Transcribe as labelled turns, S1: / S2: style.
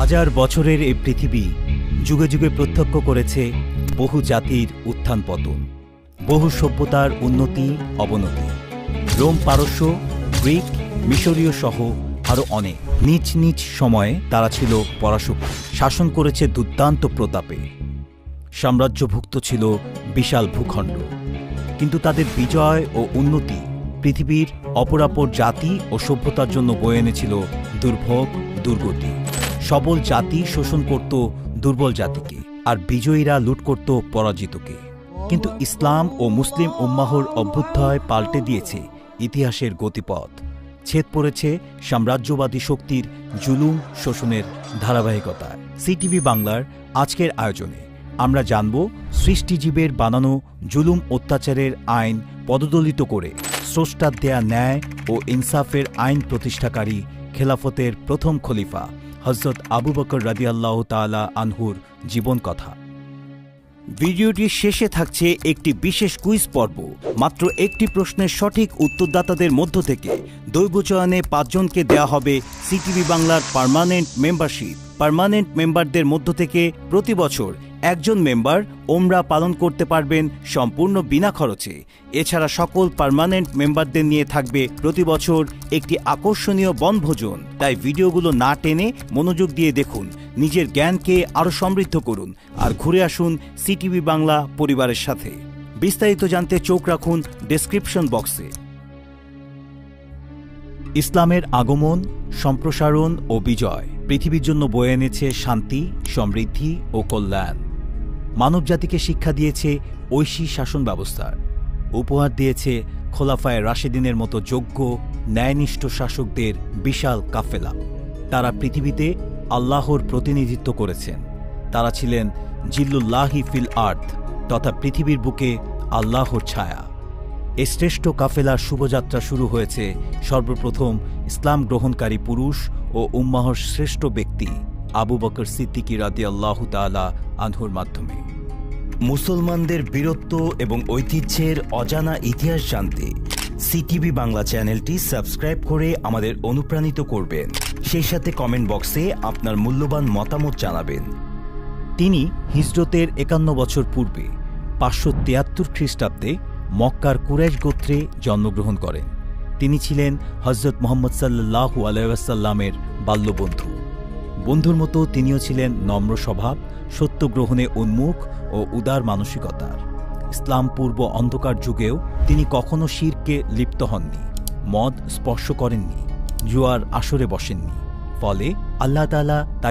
S1: হাজার বছরের এই পৃথিবী যুগে যুগে প্রত্যক্ষ করেছে বহু জাতির উত্থান পতন, বহু সভ্যতার উন্নতি অবনতি। রোম, পারস্য, গ্রিক, মিশরীয় সহ আরও অনেক। নিজ নিজ সময়ে তারা ছিল পরাশক্তি, শাসন করেছে দুর্দান্ত প্রতাপে, সাম্রাজ্যভুক্ত ছিল বিশাল ভূখণ্ড। কিন্তু তাদের বিজয় ও উন্নতি পৃথিবীর অপরাপর জাতি ও সভ্যতার জন্য বয়ে এনেছিল দুর্ভোগ, দুর্গতি। সবল জাতি শোষণ করত দুর্বল জাতিকে, আর বিজয়ীরা লুট করত পরাজিতকে। কিন্তু ইসলাম ও মুসলিম উম্মাহর অভ্যুদয় পাল্টে দিয়েছে ইতিহাসের গতিপথ। ছেদ পড়েছে সাম্রাজ্যবাদী শক্তির জুলুম শোষণের ধারাবাহিকতায়। সিটিভি বাংলার আজকের আয়োজনে আমরা জানব সৃষ্টিজীবের বানানো জুলুম অত্যাচারের আইন পদদলিত করে স্রষ্টার দেয়া ন্যায় ও ইনসাফের আইন প্রতিষ্ঠাকারী খেলাফতের প্রথম খলিফা হযরত আবু বকর রাদিয়াল্লাহু তাআলা আনহুর জীবন কথা। ভিডিওটির শেষে থাকছে একটি বিশেষ কুইজ পর্ব। মাত্র একটি প্রশ্নের সঠিক উত্তরদাতাদের মধ্য থেকে দৈব চয়নে 5 জনকে দেয়া হবে সিটিভি বাংলার পার্মানেন্ট মেম্বারশিপ। পার্মানেন্ট মেম্বারদের মধ্য থেকে প্রতি বছর একজন মেম্বার ওমরা পালন করতে পারবেন সম্পূর্ণ বিনা খরচে। এছাড়া সকল পার্মানেন্ট মেম্বারদের নিয়ে থাকবে প্রতি বছর একটি আকর্ষণীয় বনভোজন। তাই ভিডিওগুলো না টেনে মনোযোগ দিয়ে দেখুন, নিজের জ্ঞানকে আরও সমৃদ্ধ করুন, আর ঘুরে আসুন সিটিভি বাংলা পরিবারের সাথে। বিস্তারিত জানতে চোখ রাখুন ডেসক্রিপশন বক্সে। ইসলামের আগমন, সম্প্রসারণ ও বিজয় পৃথিবীর জন্য বয়ে এনেছে শান্তি, সমৃদ্ধি ও কল্যাণ। মানবজাতিকে শিক্ষা দিয়েছে ঐশী শাসন ব্যবস্থার, উপহার দিয়েছে খোলাফায়ে রাশেদিনের মতো যোগ্য, ন্যায়নিষ্ঠ শাসকদের বিশাল কাফেলা। তারা পৃথিবীতে আল্লাহর প্রতিনিধিত্ব করেছেন। তারা ছিলেন জিল্লুল্লাহি ফিল আর্থ, তথা পৃথিবীর বুকে আল্লাহর ছায়া। এই শ্রেষ্ঠ কাফেলার শুভযাত্রা শুরু হয়েছে সর্বপ্রথম ইসলাম গ্রহণকারী পুরুষ ও উম্মাহর শ্রেষ্ঠ ব্যক্তি আবু বকর সিদ্দিকী রাদিয়াল্লাহু তাআলা আনহুর মাধ্যমে। মুসলমানদের বীরত্ব এবং ঐতিহ্যের অজানা ইতিহাস জানতে সিটিভি বাংলা চ্যানেলটি সাবস্ক্রাইব করে আমাদের অনুপ্রাণিত করবেন। সেই সাথে কমেন্ট বক্সে আপনার মূল্যবান মতামত জানাবেন। তিনি হিজরতের 51 বছর পূর্বে 573 খ্রিস্টাব্দে মক্কার কুরাইশ গোত্রে জন্মগ্রহণ করেন। তিনি ছিলেন হযরত মুহাম্মদ সাল্লাল্লাহু আলাইহি ওয়াসাল্লামের বাল্যবন্ধু। বন্ধুর মতো তিনিও ছিলেন নম্র স্বভাব, সত্য গ্রহণে উন্মুখ ও উদার মানসিকতার। ইসলাম পূর্ব অন্ধকার যুগেও তিনি কখনো শিরকে লিপ্ত হননি, মদ স্পর্শ করেননি, জুয়ার আসরে বসেননি। ফলে আল্লাহ তাআলা